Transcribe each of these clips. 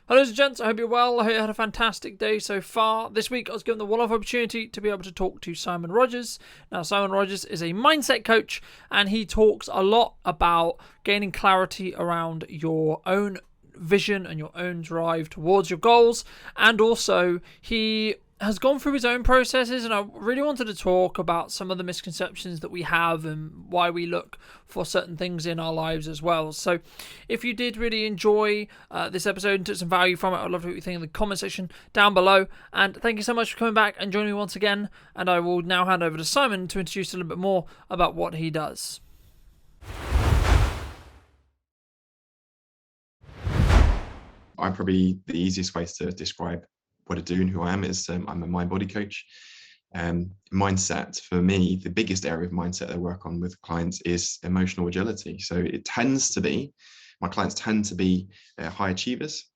Hello, gents. I hope you're well. I hope you had a fantastic day so far. This week, I was given the one-off opportunity to be able to talk to Simon Rogers. Now, Simon Rogers is a mindset coach, and he talks a lot about gaining clarity around your own vision and your own drive towards your goals. And also, he has gone through his own processes, and I really wanted to talk about some of the misconceptions that we have and why we look for certain things in our lives as well. So if you did really enjoy this episode and took some value from it, I'd love to hear what you think in the comment section down below. And thank you so much for coming back and joining me once again. And I will now hand over to Simon to introduce a little bit more about what he does. Probably the easiest way to describe what I do and who I am is I'm a mind-body coach. Mindset, for me, the biggest area of mindset I work on with clients is emotional agility. So it tends to be, my clients tend to be high achievers,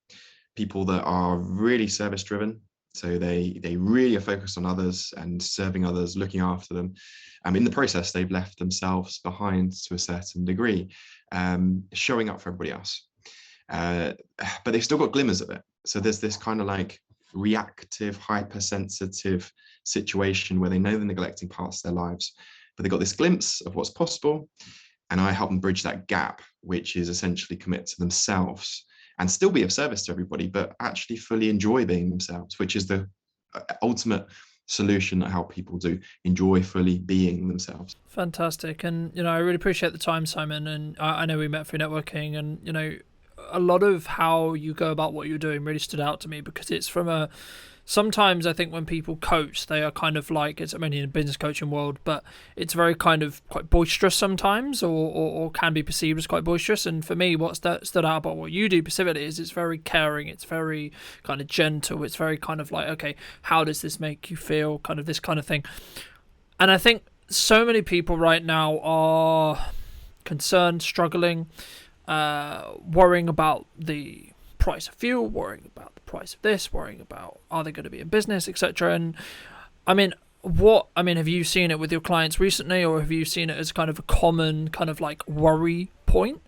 people that are really service-driven. So they really are focused on others and serving others, looking after them. In the process, they've left themselves behind to a certain degree, showing up for everybody else. But they've still got glimmers of it. So there's this kind of like reactive, hypersensitive situation where they know they're neglecting parts of their lives, but they've got this glimpse of what's possible. And I help them bridge that gap, which is essentially commit to themselves and still be of service to everybody, but actually fully enjoy being themselves, which is the ultimate solution that help people do enjoy fully being themselves. Fantastic. And, I really appreciate the time, Simon. And I know we met through networking, and, a lot of how you go about what you're doing really stood out to me, because it's from sometimes I think when people coach, they are kind of like, it's mainly in the business coaching world, but it's very kind of quite boisterous sometimes, or can be perceived as quite boisterous. And for me, what stood out about what you do specifically is it's very caring, it's very kind of gentle, it's very kind of like, okay, how does this make you feel, kind of this kind of thing. And I think so many people right now are concerned, struggling, worrying about the price of fuel, worrying about the price of this, worrying about are they going to be in business, etc. And have you seen it with your clients recently, or have you seen it as kind of a common kind of like worry point?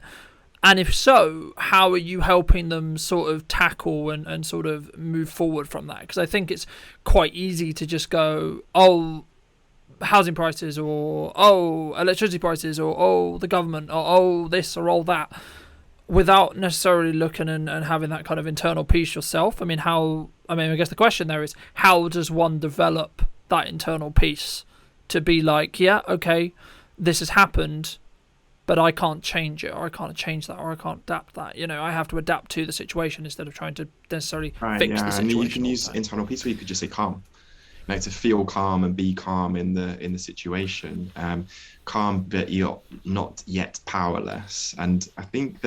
And if so, how are you helping them sort of tackle and sort of move forward from that? Because I think it's quite easy to just go, oh, housing prices, or electricity prices, or the government, or this or all that, without necessarily looking and having that kind of internal peace yourself. I guess the question there is, how does one develop that internal peace to be like, yeah, okay, this has happened, but I can't change it, or I can't change that, or I can't adapt that. I have to adapt to the situation instead of trying to necessarily fix the situation. And you can use internal peace, or you could just say calm. To feel calm and be calm in the situation, calm, but you're not yet powerless. And I think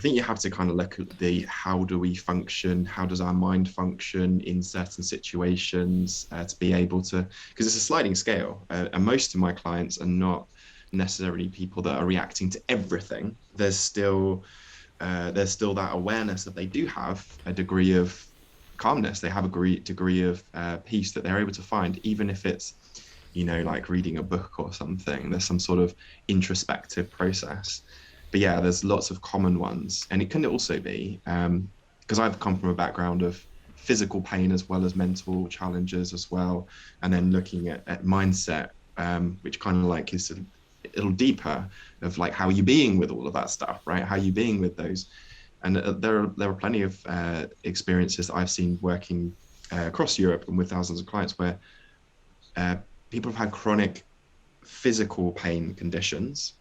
you have to kind of look at how do we function, how does our mind function in certain situations, to be able to, because it's a sliding scale, and most of my clients are not necessarily people that are reacting to everything. There's still that awareness that they do have a degree of calmness, they have a degree of peace that they're able to find, even if it's like reading a book or something. There's some sort of introspective process. But yeah, there's lots of common ones. And it can also be because I've come from a background of physical pain as well as mental challenges as well, and then looking at mindset, which kind of like is a little deeper, of like, how are you being with all of that stuff, right? How are you being with those? And there are plenty of experiences that I've seen working across Europe and with thousands of clients where people have had chronic physical pain conditions,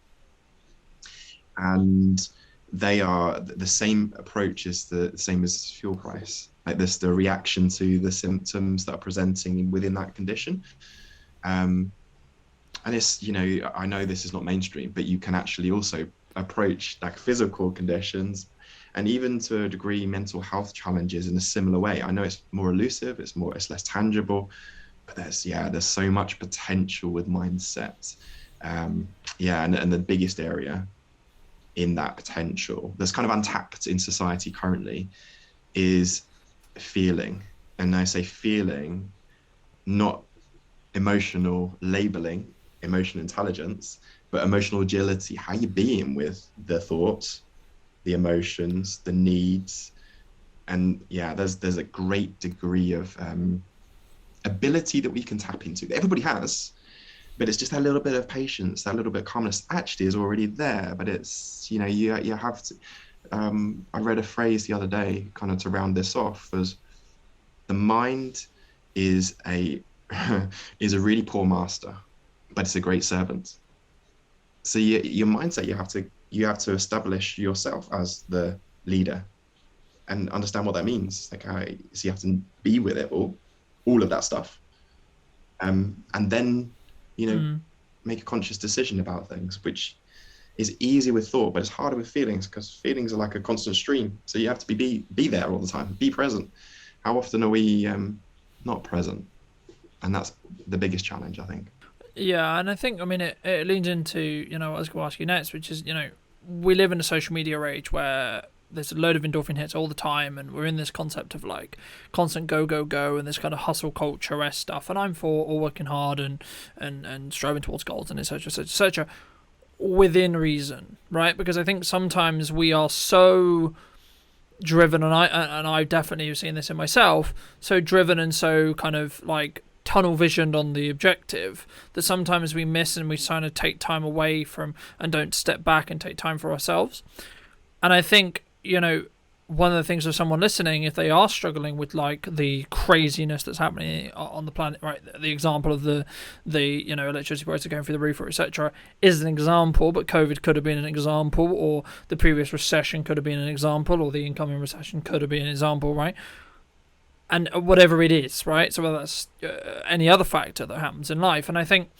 and they are the same approach is the same as fuel price. Like this, the reaction to the symptoms that are presenting within that condition. And it's, I know this is not mainstream, but you can actually also approach like physical conditions, and even to a degree mental health challenges, in a similar way. I know it's more elusive, it's less tangible, but there's so much potential with mindset. And the biggest area in that potential that's kind of untapped in society currently is feeling. And I say feeling, not emotional labeling, emotional intelligence, but emotional agility, how you're being with the thoughts, the emotions, the needs, And yeah, there's a great degree of ability that we can tap into that everybody has, but it's just that little bit of patience, that little bit of calmness actually is already there. But it's, you have to. I read a phrase the other day, kind of to round this off, as the mind is a is a really poor master, but it's a great servant. So your mindset, you have to establish yourself as the leader and understand what that means. Like, so you have to be with it all of that stuff, and then you know Mm. make a conscious decision about things, which is easy with thought, but it's harder with feelings because feelings are like a constant stream. So you have to be there all the time, be present. How often are we not present? And that's the biggest challenge, I think. Yeah, and I think, I mean, it leans into, what I was going to ask you next, which is, we live in a social media age where there's a load of endorphin hits all the time, and we're in this concept of like constant go, go, go, and this kind of hustle culture stuff. And I'm for all working hard and striving towards goals and etc. etc. etc. within reason, right? Because I think sometimes we are so driven, and I definitely have seen this in myself, so driven and so kind of like tunnel visioned on the objective that sometimes we miss and we kind of take time away from and don't step back and take time for ourselves. And I think, one of the things for someone listening, if they are struggling with like the craziness that's happening on the planet, right? The example of the electricity prices going through the roof, etc., is an example, but COVID could have been an example, or the previous recession could have been an example, or the incoming recession could have been an example, right? And whatever it is, right? So whether that's any other factor that happens in life, and I think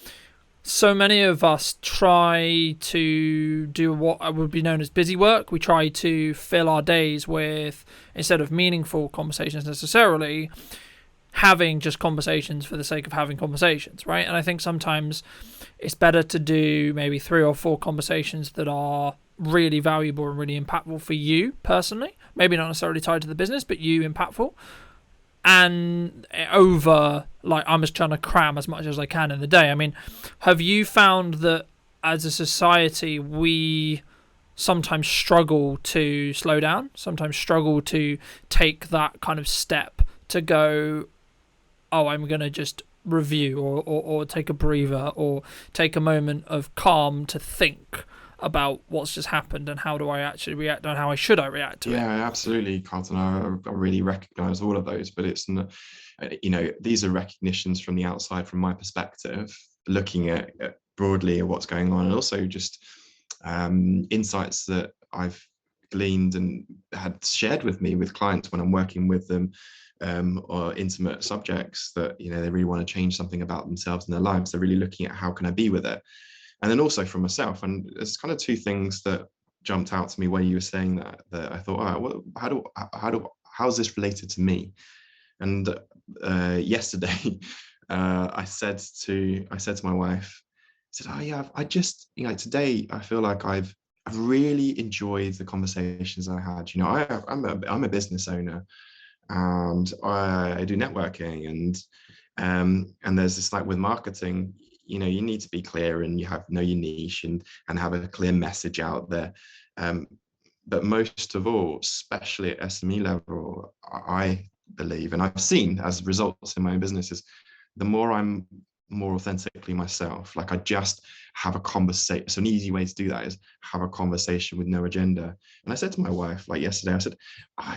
so many of us try to do what would be known as busy work. We try to fill our days with, instead of meaningful conversations necessarily, having just conversations for the sake of having conversations, right? And I think sometimes it's better to do maybe 3 or 4 conversations that are really valuable and really impactful for you personally. Maybe not necessarily tied to the business, but you impactful. And over, like, I'm just trying to cram as much as I can in the day. I mean, have you found that as a society we sometimes struggle to slow down, sometimes struggle to take that kind of step to go, oh, I'm going to just review, or take a breather, or take a moment of calm to think about what's just happened and how do I actually react and how I should I react to Yeah, it? absolutely, Carlton. I really recognize all of those, but it's not, these are recognitions from the outside, from my perspective, looking at broadly at what's going on, and also just insights that I've gleaned and had shared with me with clients when I'm working with them, or intimate subjects that they really want to change something about themselves and their lives. They're really looking at how can I be with it, and then also for myself. And there's kind of two things that jumped out to me when you were saying that I thought, all right, well, how's this related to me? And yesterday, I said to my wife, I said, oh yeah, I just, today I feel like I've really enjoyed the conversations I had. I'm a business owner, and I do networking, and there's this, like, with marketing, you need to be clear, and you have know your niche, and have a clear message out there. um, but most of all, especially at SME level, I believe, and I've seen as results in my own businesses, the more I'm more authentically myself, like I just have a conversation. So an easy way to do that is have a conversation with no agenda. And I said to my wife, like yesterday, I said,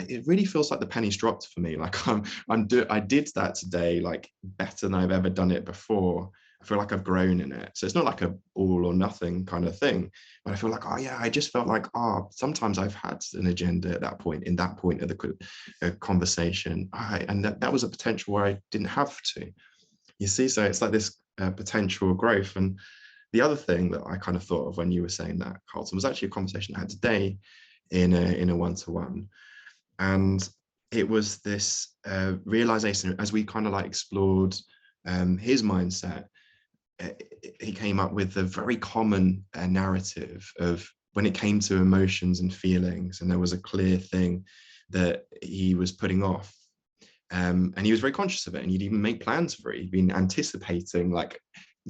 it really feels like the penny's dropped for me. Like I did that today, like better than I've ever done it before. I feel like I've grown in it. So it's not like a all or nothing kind of thing, but I feel like, oh yeah, I just felt like, sometimes I've had an agenda at that point, in that point of the conversation. And that was a potential where I didn't have to. You see, so it's like this potential growth. And the other thing that I kind of thought of when you were saying that, Carlton, was actually a conversation I had today in a one-to-one. And it was this realization, as we kind of like explored his mindset. He came up with a very common narrative of when it came to emotions and feelings, and there was a clear thing that he was putting off. And he was very conscious of it, and he'd even make plans for it. He'd been anticipating, like,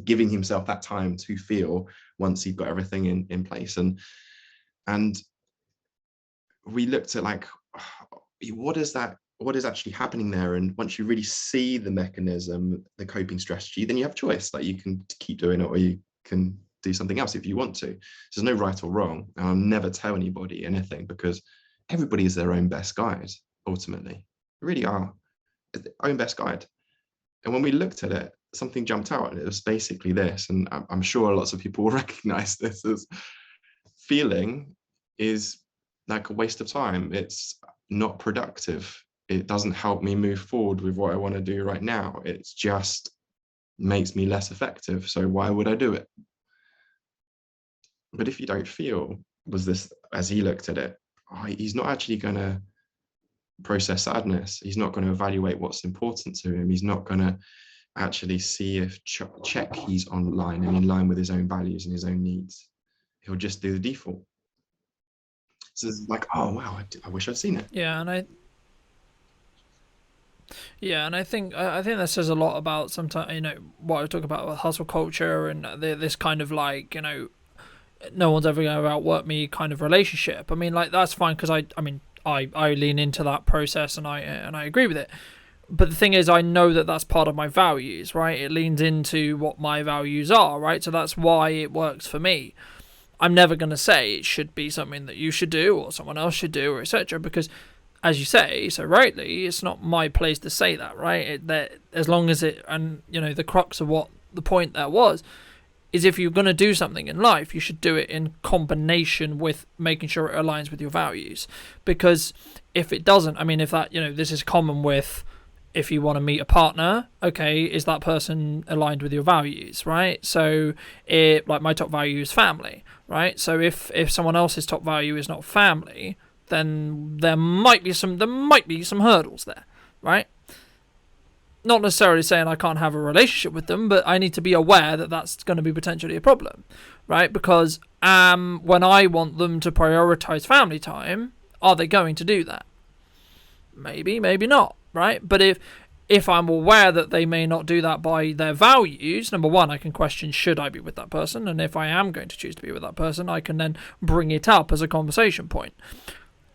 giving himself that time to feel once he'd got everything in place. And we looked at, like, what is actually happening there? And once you really see the mechanism, the coping strategy, then you have choice. Like, you can keep doing it, or you can do something else if you want to. So there's no right or wrong. And I'll never tell anybody anything, because everybody is their own best guide, ultimately. They really are their own best guide. And when we looked at it, something jumped out, and it was basically this. And I'm sure lots of people will recognize this as feeling is like a waste of time. It's not productive. It doesn't help me move forward with what I want to do right now. It's just makes me less effective. So why would I do it? But if you don't feel, was this, as he looked at it, he's not actually going to process sadness. He's not going to evaluate what's important to him. He's not going to actually see if check he's online and in line with his own values and his own needs. He'll just do the default. So it's like, oh wow, I wish I'd seen it. And I think that says a lot about sometimes, what I talk about with hustle culture and this kind of like, no one's ever going to outwork me kind of relationship. I mean, like, that's fine, because I lean into that process, and I agree with it. But the thing is, I know that that's part of my values, right? It leans into what my values are, right? So that's why it works for me. I'm never going to say it should be something that you should do or someone else should do, or etc. Because, as you say so rightly, it's not my place to say that, right? That as long as it, and the crux of what the point there was, is if you're going to do something in life, you should do it in combination with making sure it aligns with your values. Because if it doesn't, if that, this is common with, if you want to meet a partner, okay, is that person aligned with your values, right? So like, my top value is family, right? So if someone else's top value is not family, then there might be some hurdles there, right? Not necessarily saying I can't have a relationship with them, but I need to be aware that that's going to be potentially a problem, right? Because when I want them to prioritize family time, are they going to do that? Maybe, maybe not, right? But if I'm aware that they may not do that by their values, number one, I can question, should I be with that person? And if I am going to choose to be with that person, I can then bring it up as a conversation point.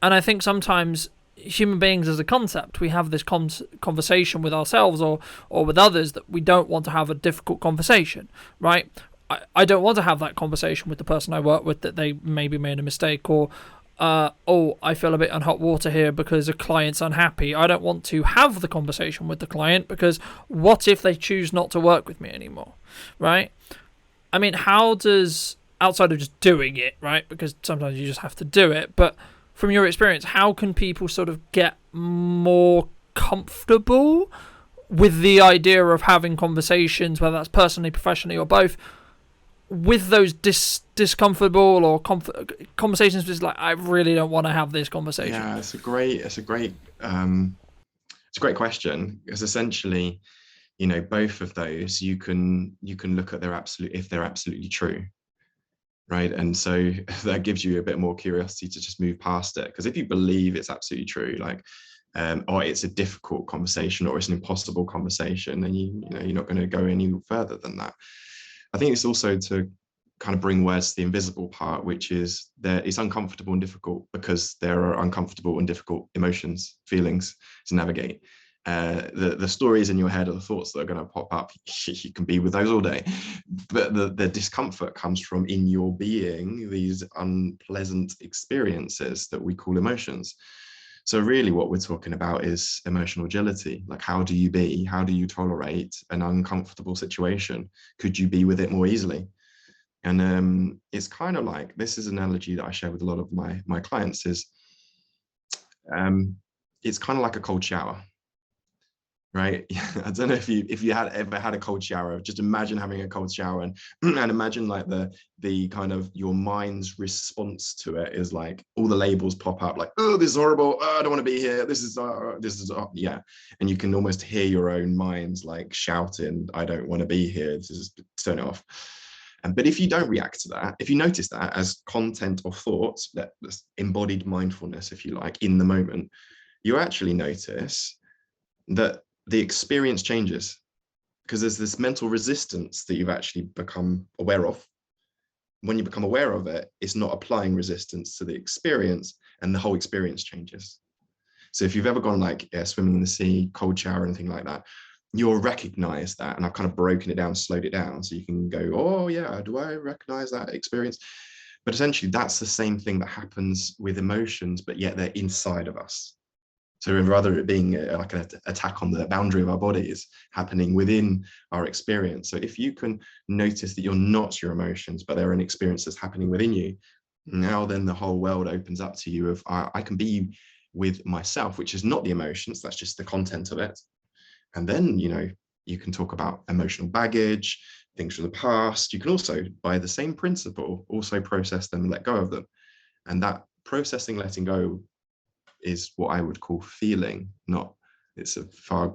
And I think sometimes human beings as a concept, we have this conversation with ourselves or with others that we don't want to have a difficult conversation, right? I don't want to have that conversation with the person I work with that they maybe made a mistake, or I feel a bit on hot water here because a client's unhappy. I don't want to have the conversation with the client, because what if they choose not to work with me anymore, right? How does, outside of just doing it, right? Because sometimes you just have to do it, but from your experience, how can people sort of get more comfortable with the idea of having conversations, whether that's personally, professionally, or both, with those discomfortable or conversations? Just like, I really don't want to have this conversation. Yeah, it's a great question, because essentially, both of those, you can look at if they're absolutely true. Right. And so that gives you a bit more curiosity to just move past it. Because if you believe it's absolutely true, like, or it's a difficult conversation, or it's an impossible conversation, then you're not going to go any further than that. I think it's also to kind of bring words to the invisible part, which is that it's uncomfortable and difficult because there are uncomfortable and difficult emotions, feelings to navigate. The stories in your head are the thoughts that are going to pop up. You can be with those all day, but the discomfort comes from, in your being, these unpleasant experiences that we call emotions. So really what we're talking about is emotional agility. Like, how do you tolerate an uncomfortable situation? Could you be with it more easily? And it's kind of like, this is an analogy that I share with a lot of my clients, is it's kind of like a cold shower. Right. I don't know if you had ever had a cold shower. Just imagine having a cold shower, and imagine like the kind of your mind's response to it is like, all the labels pop up, like, oh, this is horrible. Oh, I don't want to be here. This is yeah. And you can almost hear your own minds like shouting, I don't want to be here. This is, turn it off. But if you don't react to that, if you notice that as content or thoughts, that's embodied mindfulness, if you like, in the moment, you actually notice that the experience changes, because there's this mental resistance that you've actually become aware of. When you become aware of it, it's not applying resistance to the experience, and the whole experience changes. So if you've ever gone like swimming in the sea, cold shower, anything like that, you'll recognize that. And I've kind of broken it down, slowed it down, so you can go, oh yeah, do I recognize that experience? But essentially, that's the same thing that happens with emotions, but yet they're inside of us. So rather it being like an attack on the boundary of our bodies happening within our experience. So if you can notice that you're not your emotions, but they're an experience that's happening within you, now then the whole world opens up to you of I can be with myself, which is not the emotions, that's just the content of it. And then, you can talk about emotional baggage, things from the past. You can also, by the same principle, also process them and let go of them. And that processing, letting go is what I would call feeling, not it's far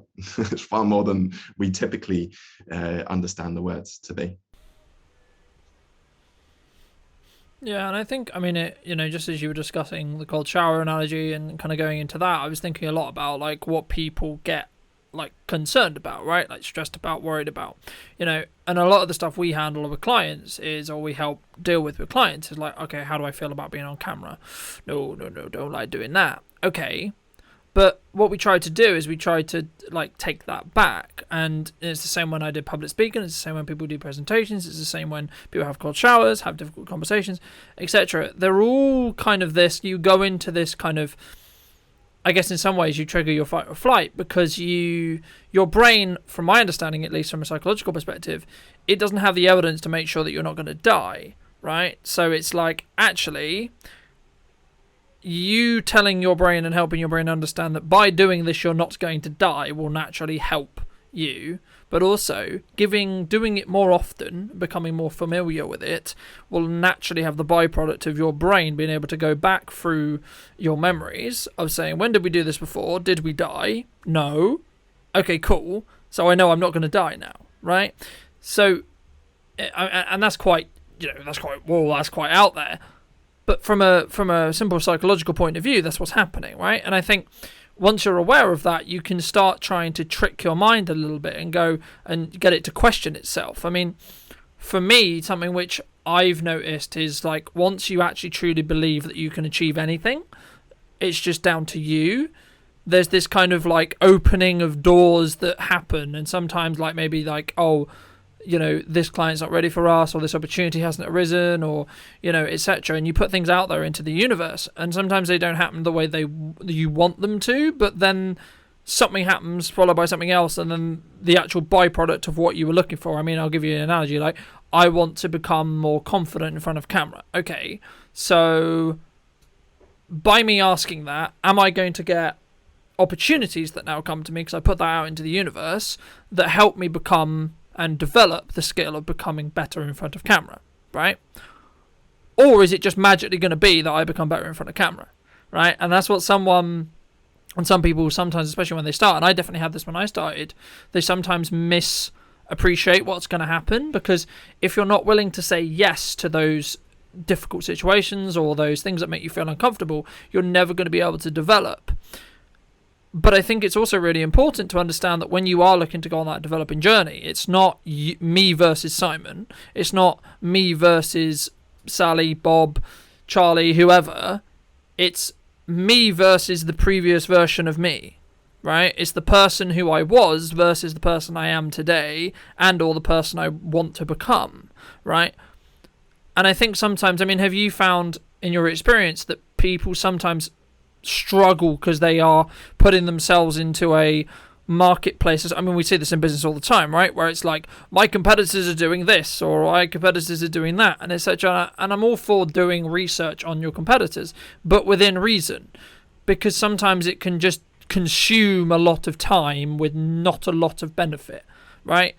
more than we typically understand the words to be. Yeah, and I think, just as you were discussing the cold shower analogy and kind of going into that, I was thinking a lot about like what people get like concerned about, right? Like stressed about, worried about, and a lot of the stuff we handle with clients or we help deal with clients is like, okay, how do I feel about being on camera? No, don't like doing that. Okay. But what we try to do is we try to like take that back, and it's the same when I did public speaking, it's the same when people do presentations, it's the same when people have cold showers, have difficult conversations, etc. They're all kind of this, you go into this kind of, I guess in some ways you trigger your fight or flight because your brain, from my understanding, at least from a psychological perspective, it doesn't have the evidence to make sure that you're not going to die, right? So it's like, actually, you telling your brain and helping your brain understand that by doing this you're not going to die will naturally help you, but also doing it more often, becoming more familiar with it, will naturally have the byproduct of your brain being able to go back through your memories of saying, when did we do this before? Did we die? No. Okay, cool. So I know I'm not going to die now, right? So, and that's quite, that's quite out there. But from a simple psychological point of view, that's what's happening, right? And I think once you're aware of that, you can start trying to trick your mind a little bit and go and get it to question itself. I mean, for me, something which I've noticed is like once you actually truly believe that you can achieve anything, it's just down to you. There's this kind of like opening of doors that happen, and sometimes like maybe like, oh, this client's not ready for us, or this opportunity hasn't arisen, or, etc. And you put things out there into the universe, and sometimes they don't happen the way you want them to, but then something happens followed by something else, and then the actual byproduct of what you were looking for. I mean, I'll give you an analogy, like, I want to become more confident in front of camera. Okay, so by me asking that, am I going to get opportunities that now come to me because I put that out into the universe that help me become and develop the skill of becoming better in front of camera, right? Or is it just magically going to be that I become better in front of camera, right? And that's what some people sometimes, especially when they start, and I definitely had this when I started, they sometimes misappreciate what's going to happen, because if you're not willing to say yes to those difficult situations or those things that make you feel uncomfortable, you're never going to be able to develop. But I think it's also really important to understand that when you are looking to go on that developing journey, it's not me versus Simon. It's not me versus Sally, Bob, Charlie, whoever. It's me versus the previous version of me, right? It's the person who I was versus the person I am today, and or the person I want to become, right? And I think sometimes, have you found in your experience that people sometimes struggle because they are putting themselves into a marketplace? We see this in business all the time, right? Where it's like, my competitors are doing this, or my competitors are doing that, and etc. And I'm all for doing research on your competitors, but within reason, because sometimes it can just consume a lot of time with not a lot of benefit, right?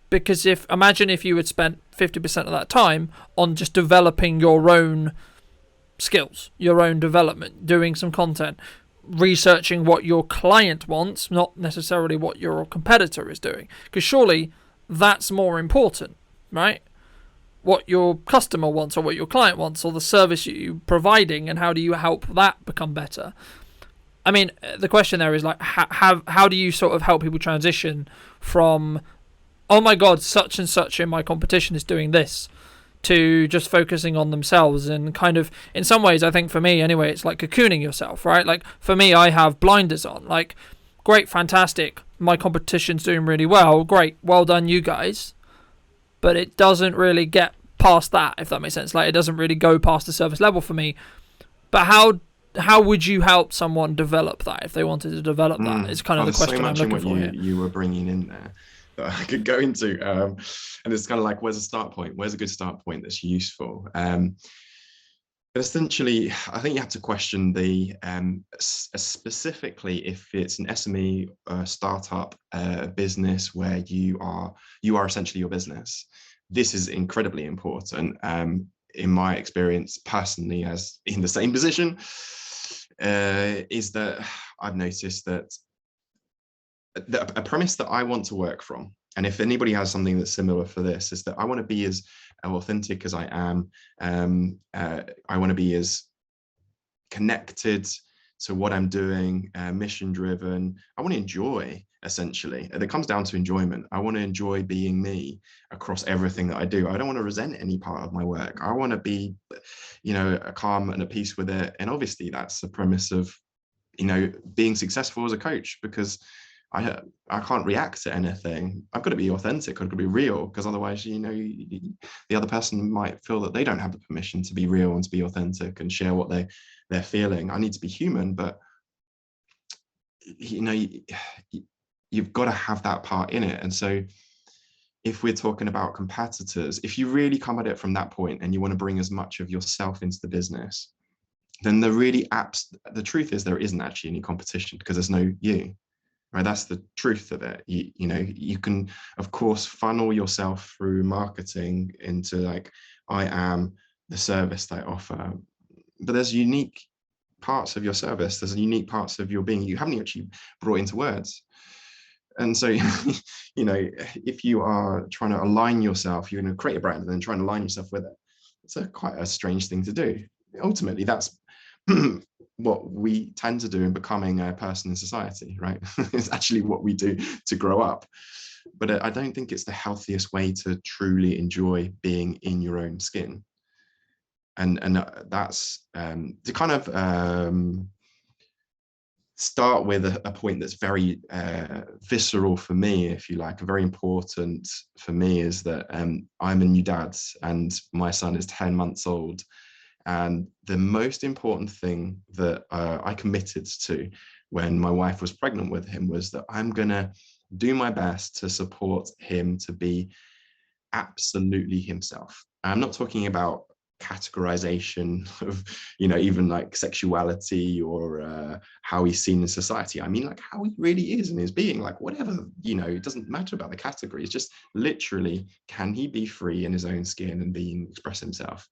Because imagine if you had spent 50% of that time on just developing your own skills, your own development, doing some content, researching what your client wants, not necessarily what your competitor is doing, because surely that's more important, right? What your customer wants, or what your client wants, or the service you're providing, and how do you help that become better? The question there is like, how do you sort of help people transition from, oh my god, such and such in my competition is doing this, to just focusing on themselves, and kind of, in some ways, I think for me anyway, it's like cocooning yourself, right? Like for me, I have blinders on. Like, great, fantastic, my competition's doing really well, great, well done you guys, but it doesn't really get past that, if that makes sense. Like, it doesn't really go past the surface level for me. But how would you help someone develop that if they wanted to develop that? Is kind of Oh, the there's so question I'm much in looking what for here. you were bringing in there that I could go into, and it's kind of like, where's a start point? Where's a good start point that's useful? But essentially, I think you have to question the specifically if it's an SME startup business where you are essentially your business. This is incredibly important. In my experience, personally, as in the same position, is that I've noticed that a premise that I want to work from, and if anybody has something that's similar for this, is that I want to be as authentic as I am. I want to be as connected to what I'm doing, mission driven. I want to enjoy, essentially. It comes down to enjoyment. I want to enjoy being me across everything that I do. I don't want to resent any part of my work. I want to be, calm and at peace with it. And obviously that's the premise of, being successful as a coach, because I can't react to anything. I've got to be authentic. I've got to be real, because otherwise, the other person might feel that they don't have the permission to be real and to be authentic and share what they're feeling. I need to be human, but you've got to have that part in it. And so, if we're talking about competitors, if you really come at it from that point and you want to bring as much of yourself into the business, then the truth is there isn't actually any competition, because there's no you. Right, that's the truth of it. You can, of course, funnel yourself through marketing into like, I am the service that I offer, but there's unique parts of your service. There's unique parts of your being you haven't actually brought into words. And so, if you are trying to align yourself, you're going to create a brand and then trying to align yourself with it. It's quite a strange thing to do. Ultimately, that's what we tend to do in becoming a person in society, right? It's actually what we do to grow up. But I don't think it's the healthiest way to truly enjoy being in your own skin. And that's to kind of start with a point that's very visceral for me, if you like, very important for me, is that I'm a new dad and my son is 10 months old. And the most important thing that I committed to when my wife was pregnant with him was that I'm going to do my best to support him to be absolutely himself. I'm not talking about categorization of, even like sexuality or how he's seen in society. I mean, like how he really is in his being, like whatever, it doesn't matter about the categories, just literally, can he be free in his own skin and express himself?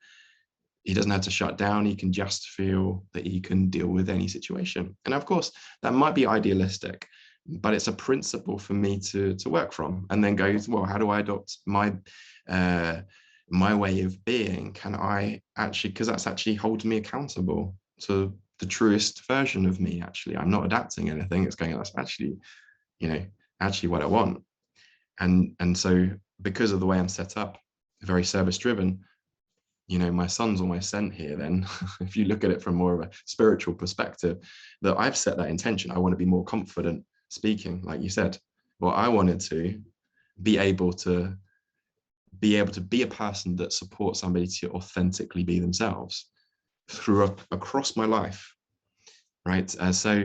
He doesn't have to shut down. He can just feel that he can deal with any situation. And of course, that might be idealistic, but it's a principle for me to work from, and then go, well, how do I adopt my way of being? Can I actually, because that's actually holds me accountable to the truest version of me. Actually, I'm not adapting anything. It's going, that's actually, actually what I want. And so, because of the way I'm set up, very service driven, my son's almost sent here then, if you look at it from more of a spiritual perspective, that I've set that intention. I want to be more confident speaking, like you said. Well, I wanted to be able to be a person that supports somebody to authentically be themselves across my life, right? So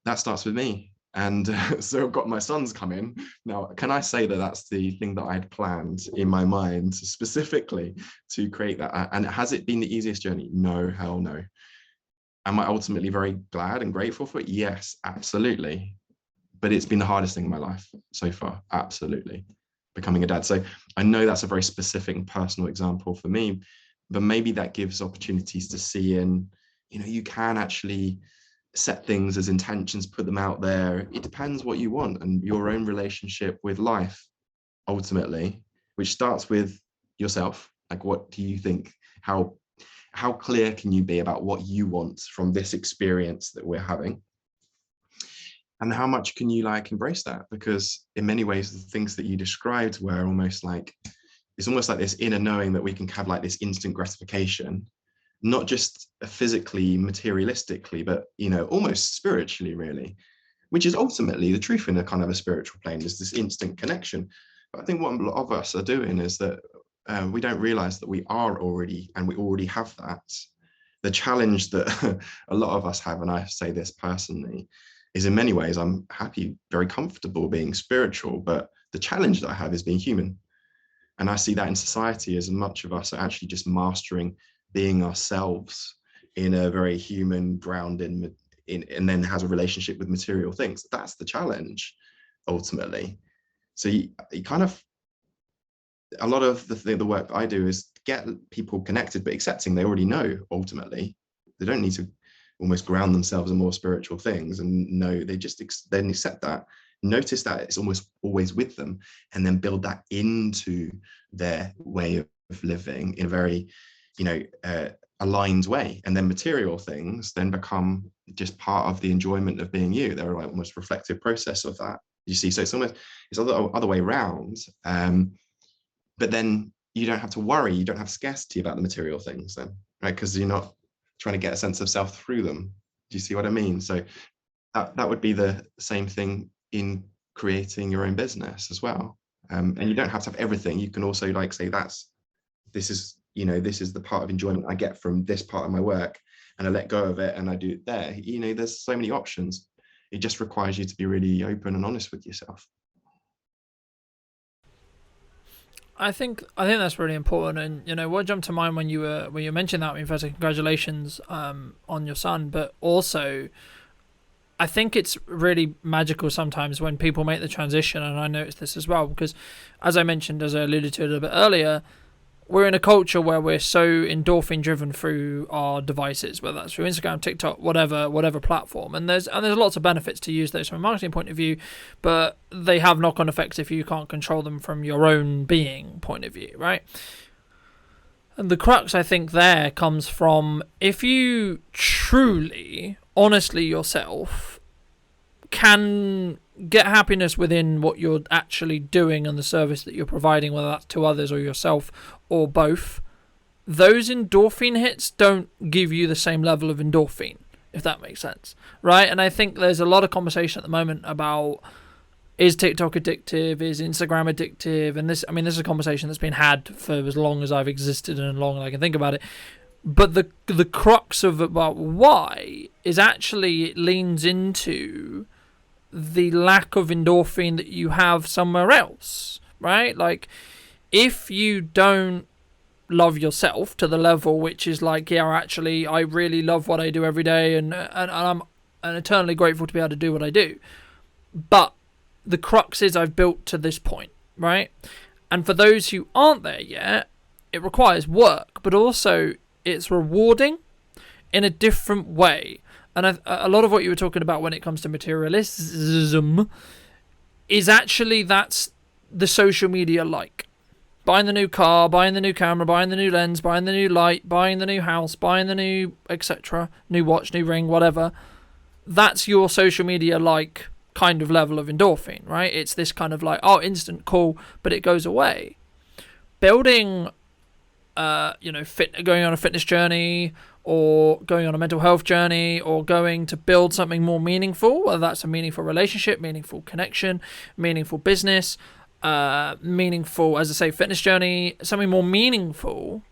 that starts with me. And so I've got my sons come in. Now, can I say that that's the thing that I'd planned in my mind specifically to create that? And has it been the easiest journey? No, hell no. Am I ultimately very glad and grateful for it? Yes, absolutely. But it's been the hardest thing in my life so far. Absolutely. Becoming a dad. So I know that's a very specific and personal example for me, but maybe that gives opportunities to see you can actually set things as intentions, put them out there. It depends what you want and your own relationship with life, ultimately, which starts with yourself. Like, what do you think? How clear can you be about what you want from this experience that we're having? And how much can you embrace that? Because in many ways, the things that you described were almost like it's almost like this inner knowing that we can have like this instant gratification, not just physically, materialistically, but almost spiritually, really, which is ultimately the truth in a kind of a spiritual plane, is this instant connection. But I think what a lot of us are doing is that we don't realize that we already have that. The challenge that a lot of us have, and I say this personally, is in many ways I'm happy, very comfortable being spiritual, but the challenge that I have is being human. And I see that in society as much of us are actually just mastering being ourselves in a very human, grounded, and then has a relationship with material things. That's the challenge, ultimately. So you kind of, a lot of the work that I do is get people connected, but accepting they already know. Ultimately, they don't need to almost ground themselves in more spiritual things, and know they just then accept that, notice that it's almost always with them, and then build that into their way of living in a very aligned way. And then material things then become just part of the enjoyment of being you. They're like almost reflective process of that, you see. So it's other way around, but then you don't have to worry, you don't have scarcity about the material things then, right? Because you're not trying to get a sense of self through them. Do you see what I mean? So that would be the same thing in creating your own business as well. And you don't have to have everything. You can also say this is the part of enjoyment I get from this part of my work, and I let go of it and I do it there. There's so many options. It just requires you to be really open and honest with yourself. I think that's really important, and what jumped to mind when you mentioned that, first, congratulations on your son, but also I think it's really magical sometimes when people make the transition, and I noticed this as well, because as I mentioned, as I alluded to a little bit earlier, we're in a culture where we're so endorphin driven through our devices, whether that's through Instagram, TikTok, whatever platform. And there's lots of benefits to use those from a marketing point of view, but they have knock-on effects if you can't control them from your own being point of view, right? And the crux, I think, there comes from, if you truly, honestly yourself, can get happiness within what you're actually doing and the service that you're providing, whether that's to others or yourself or both, those endorphin hits don't give you the same level of endorphin, if that makes sense, right? And I think there's a lot of conversation at the moment about, is TikTok addictive, is Instagram addictive, and this is a conversation that's been had for as long as I've existed and as long as I can think about it. But the crux of about why is actually it leans into the lack of endorphin that you have somewhere else, right? Like, if you don't love yourself to the level which is like, yeah, actually I really love what I do every day, and I'm eternally grateful to be able to do what I do, but the crux is I've built to this point, right? And for those who aren't there yet, it requires work, but also it's rewarding in a different way. And a lot of what you were talking about when it comes to materialism is actually, that's the social media like. Buying the new car, buying the new camera, buying the new lens, buying the new light, buying the new house, buying the new etc., new watch, new ring, whatever. That's your social media like kind of level of endorphin, right? It's this kind of like, oh, instant, cool, but it goes away. Building, going on a fitness journey, or going on a mental health journey, or going to build something more meaningful, whether that's a meaningful relationship, meaningful connection, meaningful business, meaningful, as I say, fitness journey, something more meaningful,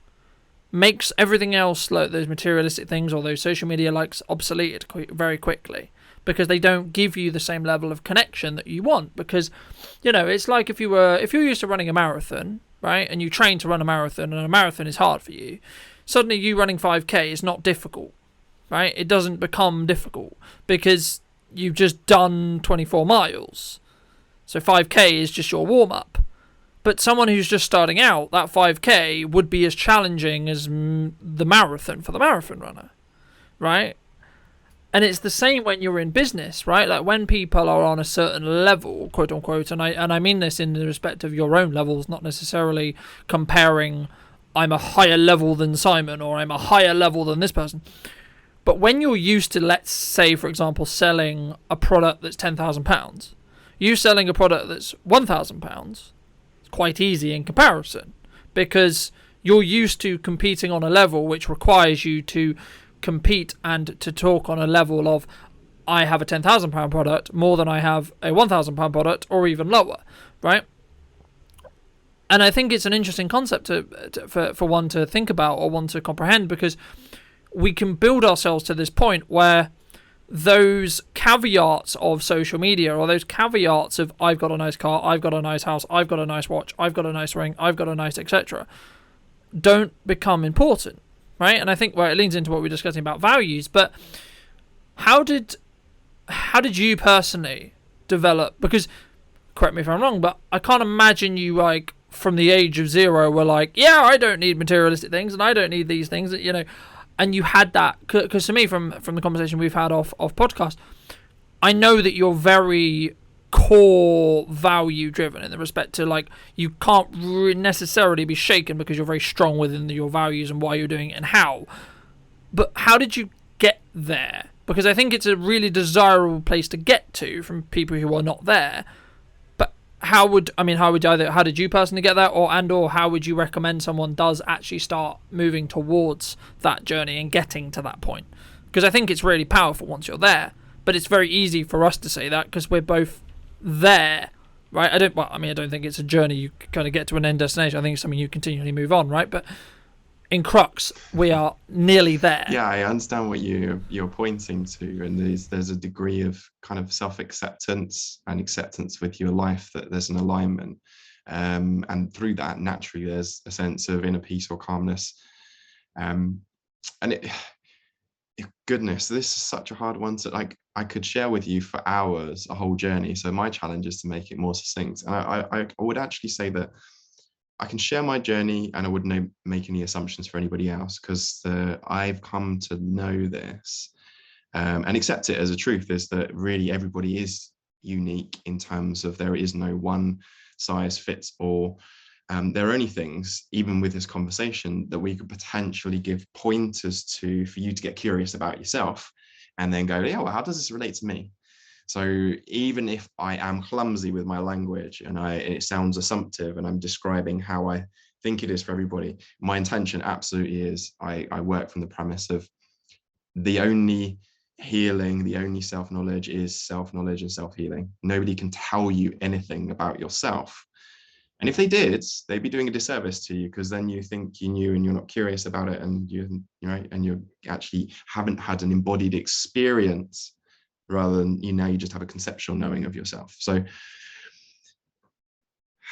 makes everything else, like those materialistic things or those social media likes, obsolete very quickly, because they don't give you the same level of connection that you want. Because, it's like if you're used to running a marathon, right, and you train to run a marathon, and a marathon is hard for you, suddenly you running 5k is not difficult, right? It doesn't become difficult because you've just done 24 miles. So 5k is just your warm-up. But someone who's just starting out, that 5k would be as challenging as the marathon for the marathon runner, right? And it's the same when you're in business, right? Like when people are on a certain level, quote unquote, and I mean this in the respect of your own levels, not necessarily comparing, I'm a higher level than Simon, or I'm a higher level than this person. But when you're used to, let's say, for example, selling a product that's £10,000, you selling a product that's £1,000, it's quite easy in comparison, because you're used to competing on a level which requires you to compete and to talk on a level of, I have a £10,000 product more than I have a £1,000 product, or even lower, right? And I think it's an interesting concept for one to think about or one to comprehend, because we can build ourselves to this point where those caveats of social media, or those caveats of I've got a nice car, I've got a nice house, I've got a nice watch, I've got a nice ring, I've got a nice etc., don't become important, right? And I think it leans into what we're discussing about values. But how did you personally develop? Because, correct me if I'm wrong, but I can't imagine you, like, from the age of 0 were like, yeah, I don't need materialistic things and I don't need these things, you know. And you had that, because to me, from the conversation we've had off podcast, I know that you're very core value driven in the respect to, like, you can't necessarily be shaken because you're very strong within your values and why you're doing it and how. But how did you get there? Because I think it's a really desirable place to get to from people who are not there. But how did you personally get there, or how would you recommend someone does actually start moving towards that journey and getting to that point? Because I think it's really powerful once you're there, but it's very easy for us to say that because we're both there, right? I don't think it's a journey you kind of get to an end destination. I think it's something you continually move on, right? But in crux, we are nearly there. Yeah, I understand what you're pointing to, and there's a degree of kind of self-acceptance and acceptance with your life, that there's an alignment, and through that, naturally, there's a sense of inner peace or calmness, and goodness, this is such a hard one to, like, I could share with you for hours, a whole journey. So my challenge is to make it more succinct, and I would actually say that I can share my journey and I wouldn't make any assumptions for anybody else, because I've come to know this, and accept it as a truth, is that really everybody is unique in terms of there is no one size fits all. There are only things, even with this conversation, that we could potentially give pointers to for you to get curious about yourself and then go, yeah, well, how does this relate to me? So even if I am clumsy with my language and it sounds assumptive and I'm describing how I think it is for everybody, my intention absolutely is I work from the premise of the only healing, the only self-knowledge is self-knowledge and self-healing. Nobody can tell you anything about yourself. And if they did, they'd be doing a disservice to you, because then you think you knew and you're not curious about it, and you actually haven't had an embodied experience, rather than you just have a conceptual knowing of yourself. So,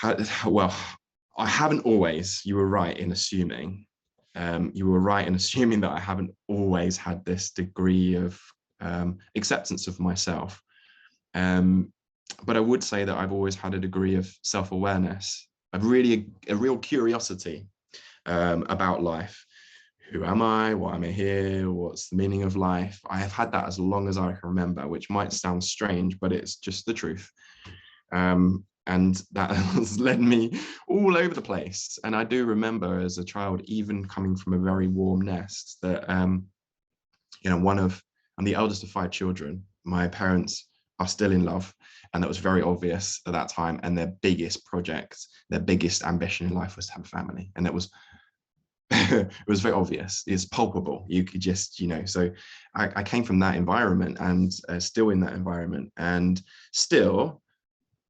I haven't always. You were right in assuming. That I haven't always had this degree of acceptance of myself. But I would say that I've always had a degree of self-awareness, a real curiosity about life. Who am I? Why am I here? What's the meaning of life? I have had that as long as I can remember, which might sound strange, but it's just the truth. And that has led me all over the place. And I do remember as a child, even coming from a very warm nest, that I'm the eldest of 5 children. My parents are still in love, and that was very obvious at that time. And their biggest project, their biggest ambition in life was to have a family, and that was it was very obvious. It's palpable. You could just, so I came from that environment, and still in that environment, and still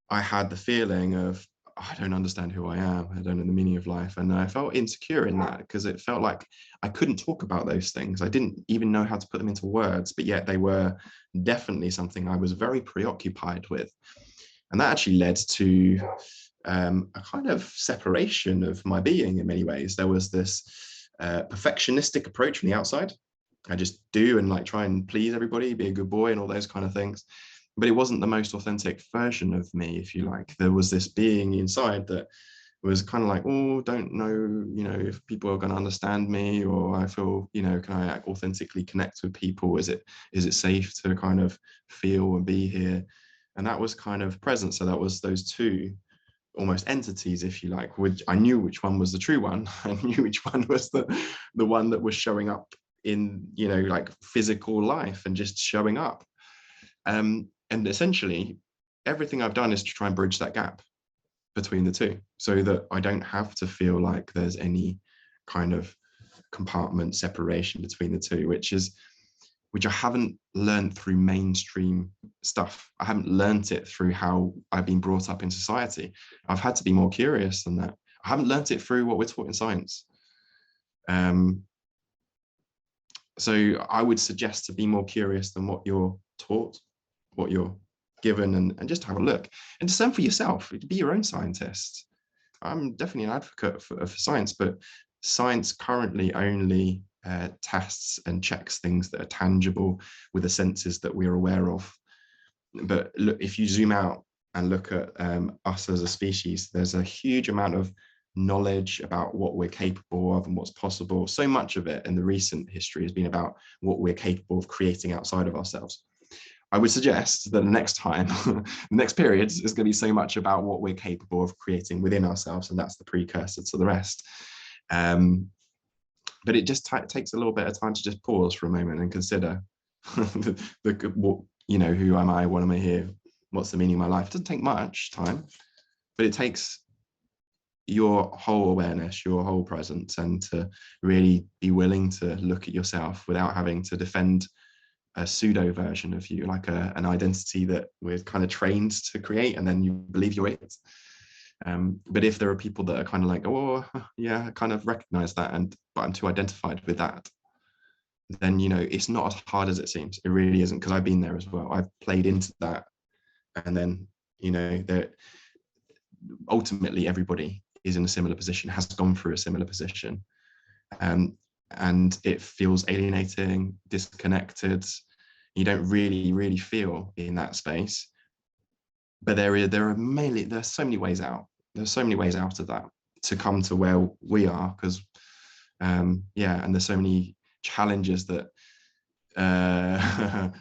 I had the feeling of, I don't understand who I am. I don't know the meaning of life. And I felt insecure in that, because it felt like I couldn't talk about those things. I didn't even know how to put them into words, but yet they were definitely something I was very preoccupied with. And that actually led to a kind of separation of my being in many ways. There was this perfectionistic approach from the outside. I just do and try and please everybody, be a good boy and all those kind of things. But it wasn't the most authentic version of me, if you like. There was this being inside that was kind of like, oh, don't know, if people are going to understand me, or I feel, can I authentically connect with people? Is it safe to kind of feel and be here? And that was kind of present. So that was those two almost entities, if you like, which I knew which one was the true one. I knew which one was the one that was showing up in, physical life and just showing up. And essentially, everything I've done is to try and bridge that gap. between the two, so that I don't have to feel like there's any kind of compartment separation between the two, which I haven't learned through mainstream stuff. I haven't learned it through how I've been brought up in society. I've had to be more curious than that. I haven't learned it through what we're taught in science. So I would suggest to be more curious than what you're taught, what you're given, and just have a look and discern for yourself. Be your own scientist. I'm definitely an advocate for science, but science currently only tests and checks things that are tangible with the senses that we're aware of. But look, if you zoom out and look at us as a species, there's a huge amount of knowledge about what we're capable of and what's possible. So much of it in the recent history has been about what we're capable of creating outside of ourselves. I would suggest that the next time, the next period is going to be so much about what we're capable of creating within ourselves, and that's the precursor to the rest. But it just takes a little bit of time to just pause for a moment and consider what, who am I? What am I here? What's the meaning of my life? It doesn't take much time, but it takes your whole awareness, your whole presence, and to really be willing to look at yourself without having to defend a pseudo version of you, like an identity that we're kind of trained to create, and then you believe you're it. But if there are people that are kind of like, oh yeah, I kind of recognize that, but I'm too identified with that, then it's not as hard as it seems. It really isn't, because I've been there as well. I've played into that, and then ultimately everybody is in a similar position, has gone through a similar position, and it feels alienating, disconnected. You don't really feel in that space. But there are so many ways out. There's so many ways out of that to come to where we are, because and there's so many challenges that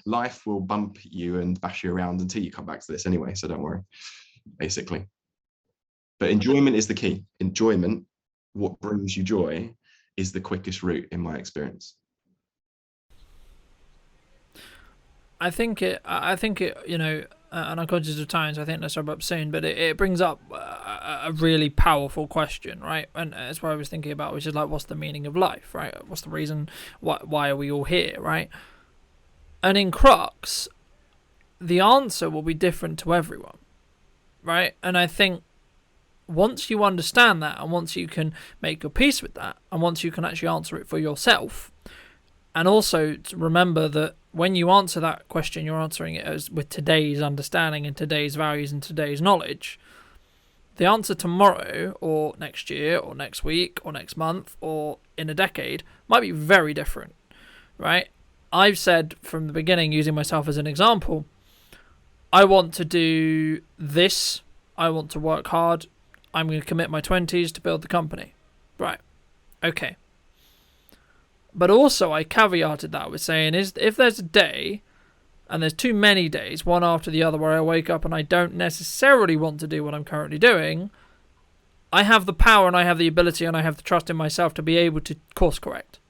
life will bump you and bash you around until you come back to this anyway. So don't worry, basically. But enjoyment is the key. Enjoyment, what brings you joy, is the quickest route in my experience. I think it, and I'm conscious of times, I think let's wrap up soon, but it brings up a really powerful question, right? And that's what I was thinking about, which is like, what's the meaning of life, right? What's the reason? Why are we all here, right? And in Crux, the answer will be different to everyone, right? And I think once you understand that, and once you can make your peace with that, and once you can actually answer it for yourself, and also to remember that when you answer that question, you're answering it as with today's understanding and today's values and today's knowledge. The answer tomorrow or next year or next week or next month or in a decade might be very different, right? I've said from the beginning, using myself as an example, I want to do this. I want to work hard. I'm going to commit my 20s to build the company. Right. Okay. But also I caveated that with saying, if there's a day, and there's too many days, one after the other, where I wake up and I don't necessarily want to do what I'm currently doing, I have the power and I have the ability and I have the trust in myself to be able to course correct.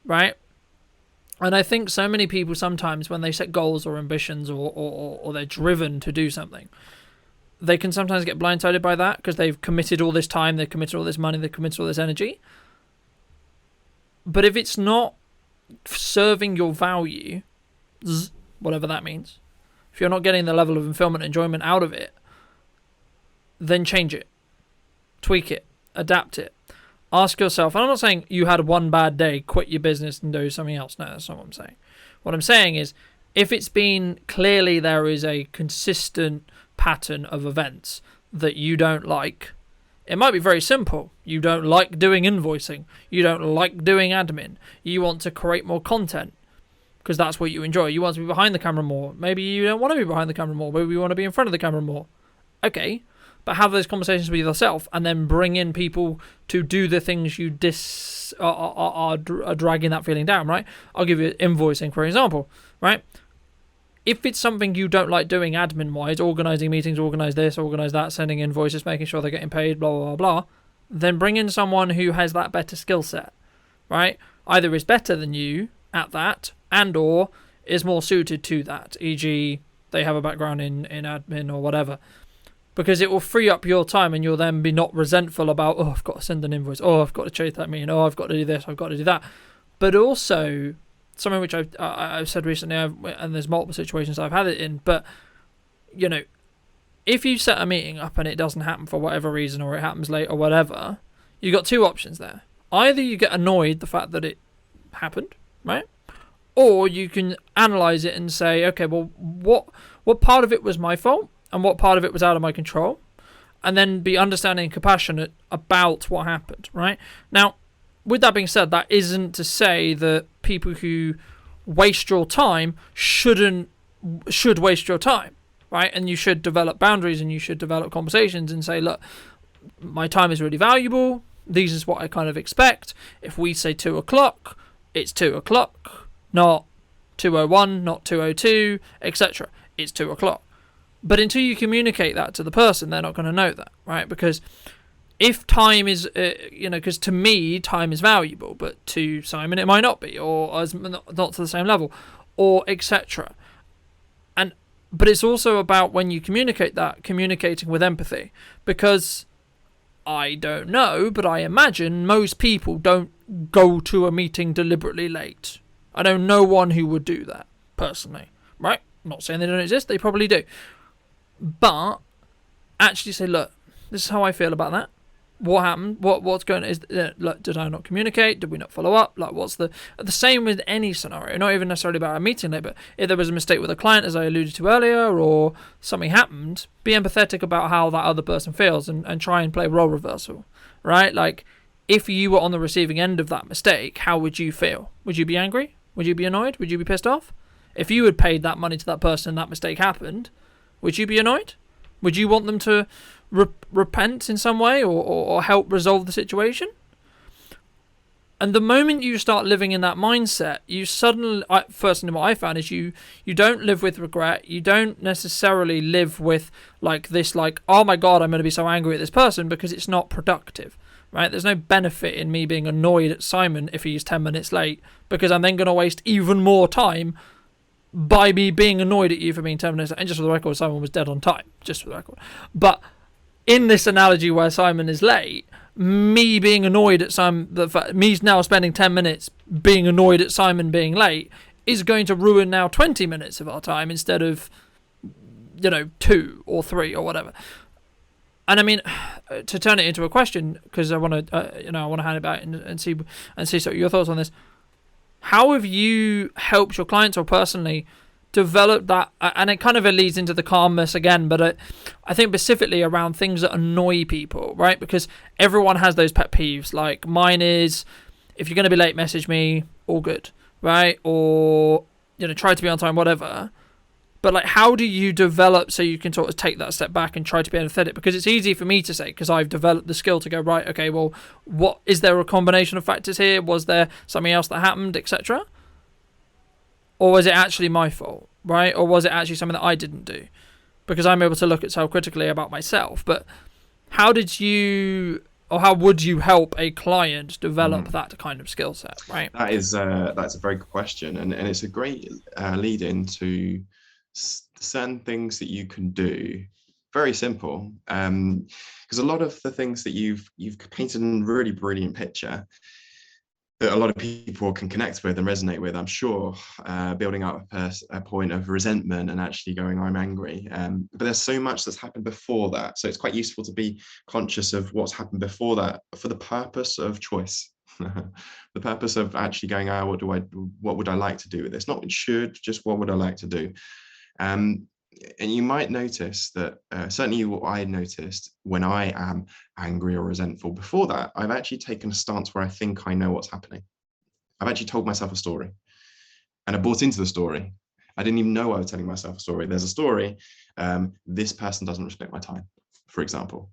Right? And I think so many people sometimes, when they set goals or ambitions or they're driven to do something, they can sometimes get blindsided by that because they've committed all this time, they've committed all this money, they've committed all this energy. But if it's not serving your value, whatever that means, if you're not getting the level of fulfillment and enjoyment out of it, then change it, tweak it, adapt it. Ask yourself, and I'm not saying you had one bad day, quit your business and do something else. No, that's not what I'm saying. What I'm saying is, if it's been clearly there is a consistent pattern of events that you don't like, it might be very simple. You don't like doing invoicing. You don't like doing admin. You want to create more content because that's what you enjoy. You want to be behind the camera more. Maybe you don't want to be behind the camera more. Maybe you want to be in front of the camera more. Okay, but have those conversations with yourself and then bring in people to do the things you are dragging that feeling down, right? I'll give you invoicing, for example, right? If it's something you don't like doing admin-wise, organising meetings, organise this, organise that, sending invoices, making sure they're getting paid, blah, blah, blah, blah, then bring in someone who has that better skill set, right? Either is better than you at that and or is more suited to that, e.g. they have a background in admin or whatever. because it will free up your time, and you'll then be not resentful about, oh, I've got to send an invoice, oh, I've got to chase that meeting, oh, I've got to do this, I've got to do that. But also something which I've said recently, and there's multiple situations I've had it in, but you know, if you set a meeting up and it doesn't happen for whatever reason, or it happens late or whatever, you got two options there. Either you get annoyed the fact that it happened, right? Or you can analyze it and say, okay, well, what part of it was my fault and what part of it was out of my control, and then be understanding and compassionate about what happened, right? Now, with that being said, that isn't to say that people who waste your time should waste your time, right? And you should develop boundaries, and you should develop conversations and say, look, my time is really valuable. This is what I kind of expect. If we say 2 o'clock, it's 2 o'clock, not 2:01, not 2:02, etc. It's 2 o'clock. But until you communicate that to the person, they're not going to know that, right? Because if time is, because to me, time is valuable, but to Simon, it might not be, or as not to the same level, or etc. But it's also about, when you communicate that, communicating with empathy. Because I don't know, but I imagine most people don't go to a meeting deliberately late. I know no one who would do that, personally, right? I'm not saying they don't exist, they probably do. But actually say, look, this is how I feel about that. What happened? What's going on? Like, did I not communicate? Did we not follow up? Like, what's the same with any scenario? Not even necessarily about a meeting late, but if there was a mistake with a client, as I alluded to earlier, or something happened, be empathetic about how that other person feels, and try and play role reversal, right? Like, if you were on the receiving end of that mistake, how would you feel? Would you be angry? Would you be annoyed? Would you be pissed off? If you had paid that money to that person and that mistake happened, would you be annoyed? Would you want them to repent in some way, or help resolve the situation? And the moment you start living in that mindset, you suddenly, personally, what I found is you don't live with regret. You don't necessarily live with this, oh my God, I'm going to be so angry at this person, because it's not productive, right? There's no benefit in me being annoyed at Simon if he's 10 minutes late, because I'm then going to waste even more time by me being annoyed at you for being 10 minutes late. And just for the record, Simon was dead on time, just for the record. But in this analogy where Simon is late, me being annoyed at me now spending 10 minutes being annoyed at Simon being late is going to ruin now 20 minutes of our time instead of 2 or 3 or whatever. And I mean, to turn it into a question, because I want to I want to hand it back and see sort of your thoughts on this. How have you helped your clients, or personally develop that? And it kind of leads into the calmness again, but I think specifically around things that annoy people, right? Because everyone has those pet peeves. Like, mine is, if you're going to be late, message me, all good, right? Or try to be on time, whatever. But how do you develop so you can sort of take that step back and try to be empathetic? Because it's easy for me to say, because I've developed the skill to go, right, okay, well, what is there a combination of factors here? Was there something else that happened, etc.? Or was it actually my fault, right? Or was it actually something that I didn't do? Because I'm able to look at self-critically about myself. But how would you help a client develop that kind of skill set, right? That's a very good question, and it's a great lead into certain things that you can do. Very simple, because a lot of the things that you've painted in a really brilliant picture that a lot of people can connect with and resonate with, I'm sure, building up a point of resentment and actually going, I'm angry. But there's so much that's happened before that. So it's quite useful to be conscious of what's happened before that for the purpose of choice. The purpose of actually going, what would I like to do with this? Not should, just what would I like to do? And you might notice that, certainly what I noticed when I am angry or resentful, before that, I've actually taken a stance where I think I know what's happening. I've actually told myself a story, and I bought into the story. I didn't even know I was telling myself a story. There's a story. This person doesn't respect my time, for example.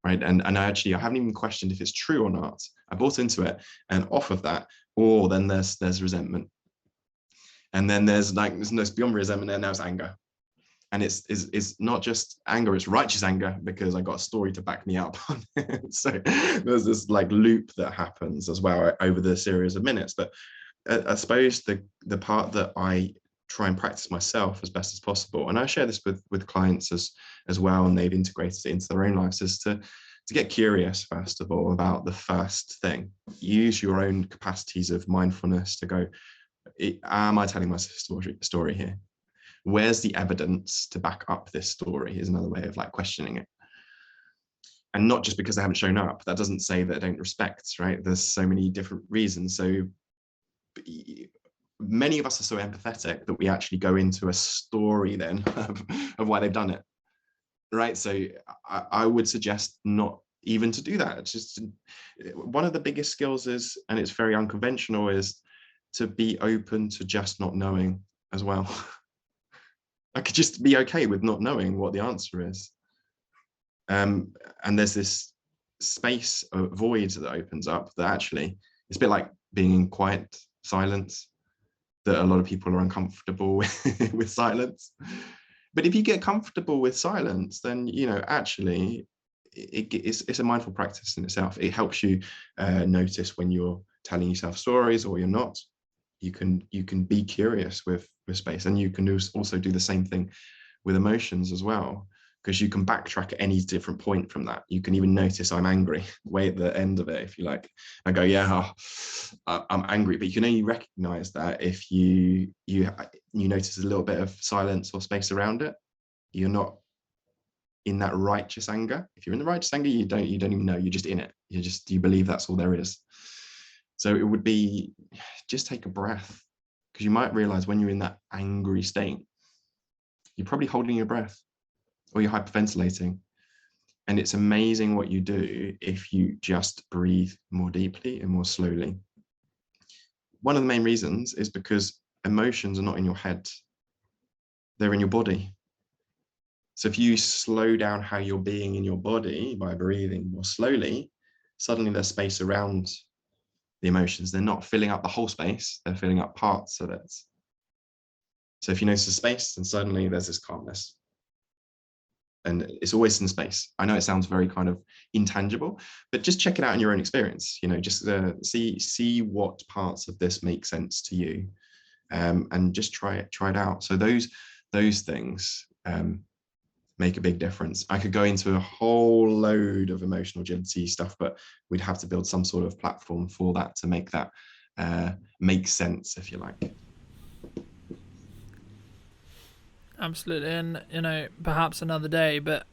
Right. And I haven't even questioned if it's true or not. I bought into it, and off of that, then there's resentment. And then there's beyond resentment, and now it's anger. And it's not just anger, it's righteous anger, because I got a story to back me up on it. So there's this loop that happens as well over the series of minutes. But I suppose the part that I try and practice myself as best as possible. And I share this with clients as well, and they've integrated it into their own lives, is to get curious, first of all, about the first thing. Use your own capacities of mindfulness to go, am I telling my story here? Where's the evidence to back up this story, is another way of like questioning it. And not just because they haven't shown up. That doesn't say that they don't respect, right? There's so many different reasons. So many of us are so empathetic that we actually go into a story then of why they've done it, right? So I would suggest not even to do that. It's just one of the biggest skills is, and it's very unconventional, is to be open to just not knowing as well. I could just be okay with not knowing what the answer is. And there's this space, a void that opens up that actually, it's a bit like being in quiet silence, that a lot of people are uncomfortable with silence. But if you get comfortable with silence, then, you know, actually it's a mindful practice in itself. It helps you notice when you're telling yourself stories or you're not. You can be curious with space, and you can also do the same thing with emotions as well, because you can backtrack at any different point from that. You can even notice I'm angry way at the end of it, if you like, and go, yeah, I'm angry. But you can only recognize that if you notice a little bit of silence or space around it. You're not in that righteous anger. If you're in the righteous anger, you don't even know. You're just in it. You believe that's all there is. So it would be, just take a breath, because you might realize when you're in that angry state, you're probably holding your breath, or you're hyperventilating. And it's amazing what you do if you just breathe more deeply and more slowly. One of the main reasons is because emotions are not in your head, they're in your body. So if you slow down how you're being in your body by breathing more slowly, suddenly there's space around the emotions. They're not filling up the whole space, they're filling up parts of it. So if you notice the space, then suddenly there's this calmness. And it's always in space. I know it sounds very kind of intangible, but just check it out in your own experience. You know, just see what parts of this make sense to you, and just try it out. So those things make a big difference. I could go into a whole load of emotional agility stuff, but we'd have to build some sort of platform for that to make that make sense, if you like. Absolutely, and you know, perhaps another day, but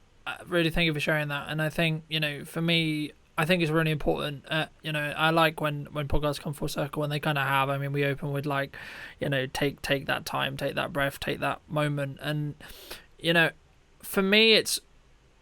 really thank you for sharing that. And I think, you know, for me, I think it's really important. You know, I like when podcasts come full circle, and they kind of have. I mean, we open with like, you know, take that time, take that breath, take that moment, and you know, for me, it's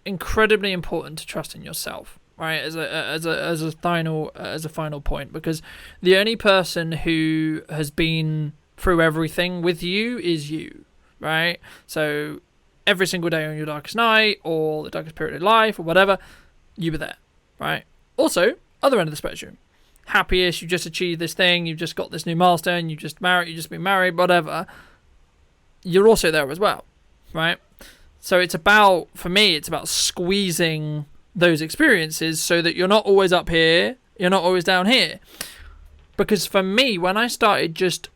incredibly important to trust in yourself, right? As a final point, because the only person who has been through everything with you is you. Right? So every single day on your darkest night or the darkest period of life or whatever, you were there, right? Also, other end of the spectrum, happiest, you just achieved this thing, you've just got this new milestone, you just been married, whatever, you're also there as well, right? So it's about, for me, it's about squeezing those experiences so that you're not always up here, you're not always down here. Because for me, when I started just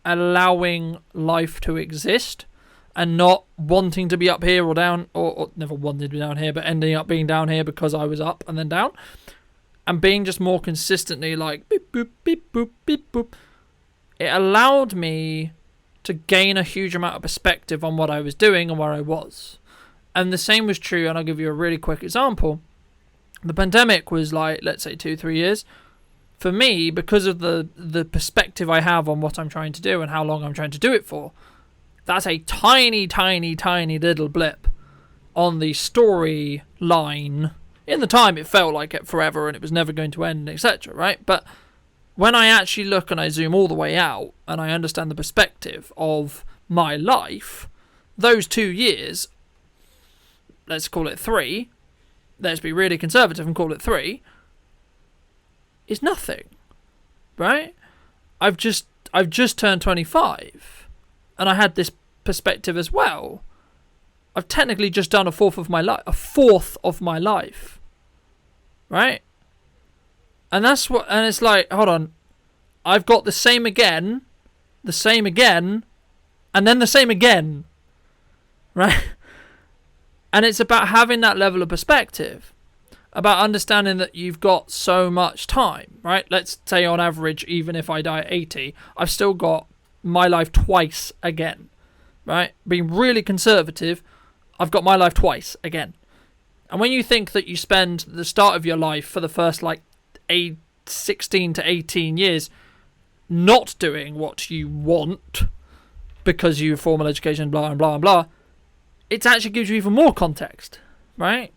allowing life to exist and not wanting to be up here or down, or never wanted to be down here, but ending up being down here because I was up and then down, and being just more consistently like beep boop beep boop beep boop, it allowed me to gain a huge amount of perspective on what I was doing and where I was. And the same was true, and I'll give you a really quick example. The pandemic was like, let's say 2-3 years. For me, because of the perspective I have on what I'm trying to do and how long I'm trying to do it for, that's a tiny, tiny, tiny little blip on the storyline. In the time, it felt like it forever and it was never going to end, etc., right? But when I actually look and I zoom all the way out and I understand the perspective of my life, those 2 years, let's call it 3, let's be really conservative and call it 3, is nothing, right? I've just turned 25, and I had this perspective as well. I've technically just done a fourth of my life, right? And that's what, and it's like, hold on, I've got the same again and then the same again, right? And it's about having that level of perspective, about understanding that you've got so much time, right? Let's say on average, even if I die at 80, I've still got my life twice again, right? Being really conservative, I've got my life twice again. And when you think that you spend the start of your life for the first 16 to 18 years not doing what you want because you have formal education, blah, and blah, and blah, it actually gives you even more context, right?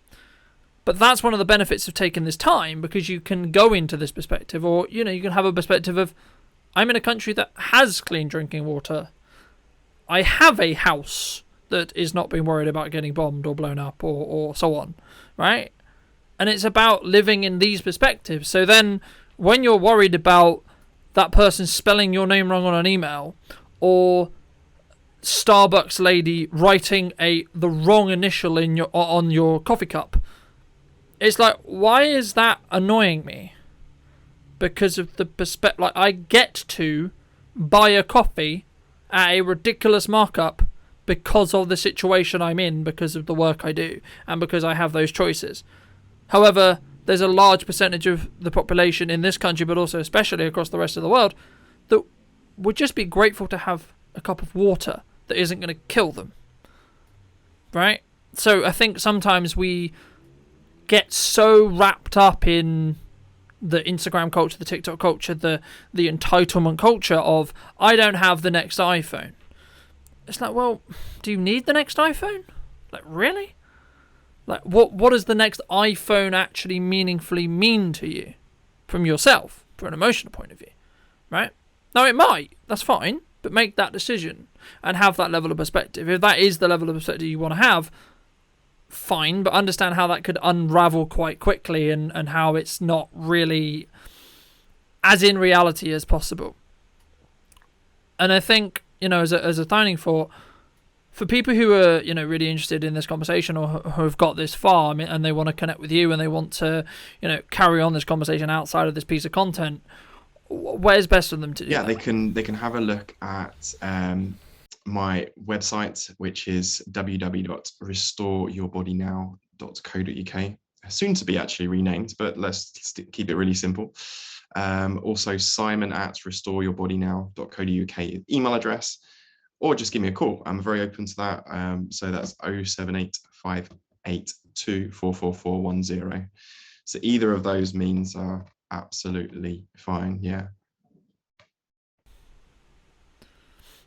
But that's one of the benefits of taking this time, because you can go into this perspective, or, you can have a perspective of, I'm in a country that has clean drinking water. I have a house that is not being worried about getting bombed or blown up or so on, right? And it's about living in these perspectives. So then when you're worried about that person spelling your name wrong on an email, or Starbucks lady writing the wrong initial on your coffee cup, it's like, why is that annoying me? Because of the perspective. I get to buy a coffee at a ridiculous markup because of the situation I'm in, because of the work I do, and because I have those choices. However, there's a large percentage of the population in this country, but also especially across the rest of the world, that would just be grateful to have a cup of water that isn't going to kill them. Right? So I think sometimes we get so wrapped up in the Instagram culture, the TikTok culture, the entitlement culture of, I don't have the next iPhone. It's like, well, do you need the next iPhone? Really? What does the next iPhone actually meaningfully mean to you from yourself, from an emotional point of view, right? Now, it might, that's fine, but make that decision and have that level of perspective. If that is the level of perspective you want to have, fine, but understand how that could unravel quite quickly, and how it's not really as in reality as possible. And I think, as a signing for people who are, really interested in this conversation, or who have got this far, and they want to connect with you, and they want to, carry on this conversation outside of this piece of content, where's best for them to do that? They can have a look at my website, which is www.restoreyourbody.now.co.uk, soon to be actually renamed, but let's keep it really simple. Also simon@restoreyourbody.now.co.uk email address, or just give me a call. I'm very open to that. So that's 07858244410. So either of those means are absolutely fine. Yeah.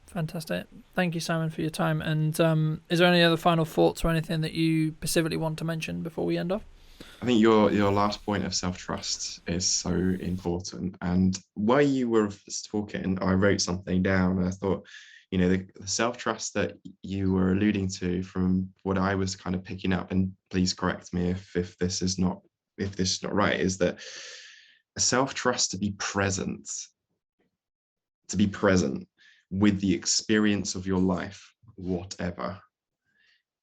Fantastic. Thank you, Simon, for your time. And is there any other final thoughts or anything that you specifically want to mention before we end off? I think your last point of self-trust is so important. And while you were talking, I wrote something down, and I thought, the self-trust that you were alluding to, from what I was kind of picking up, and please correct me if this is not right, is that a self-trust to be present with the experience of your life, whatever.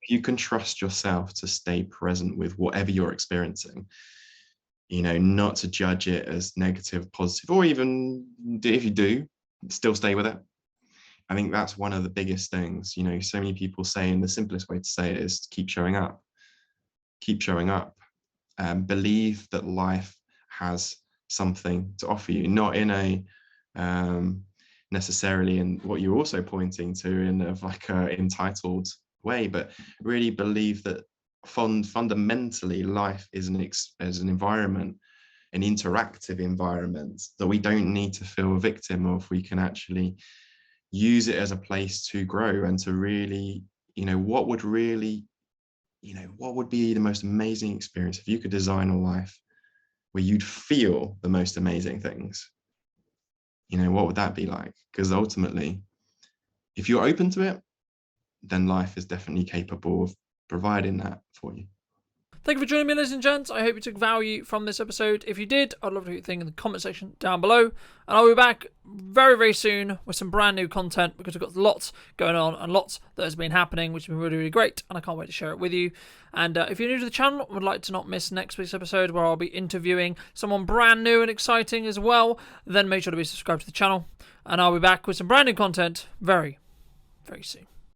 You can trust yourself to stay present with whatever you're experiencing, not to judge it as negative, positive, or even if you do, still stay with it. I think that's one of the biggest things. So many people say, and the simplest way to say it is keep showing up. Believe that life has something to offer you, not in a necessarily in what you're also pointing to in a entitled way, but really believe that fundamentally life is an environment, an interactive environment that we don't need to feel a victim of. We can actually use it as a place to grow and to really, what would be the most amazing experience if you could design a life where you'd feel the most amazing things? What would that be like? Because ultimately, if you're open to it, then life is definitely capable of providing that for you. Thank you for joining me, ladies and gents. I hope you took value from this episode. If you did, I'd love to hear your thing in the comment section down below. And I'll be back very, very soon with some brand new content, because we've got lots going on and lots that has been happening, which has been really, really great. And I can't wait to share it with you. And if you're new to the channel and would like to not miss next week's episode, where I'll be interviewing someone brand new and exciting as well, then make sure to be subscribed to the channel. And I'll be back with some brand new content very, very soon.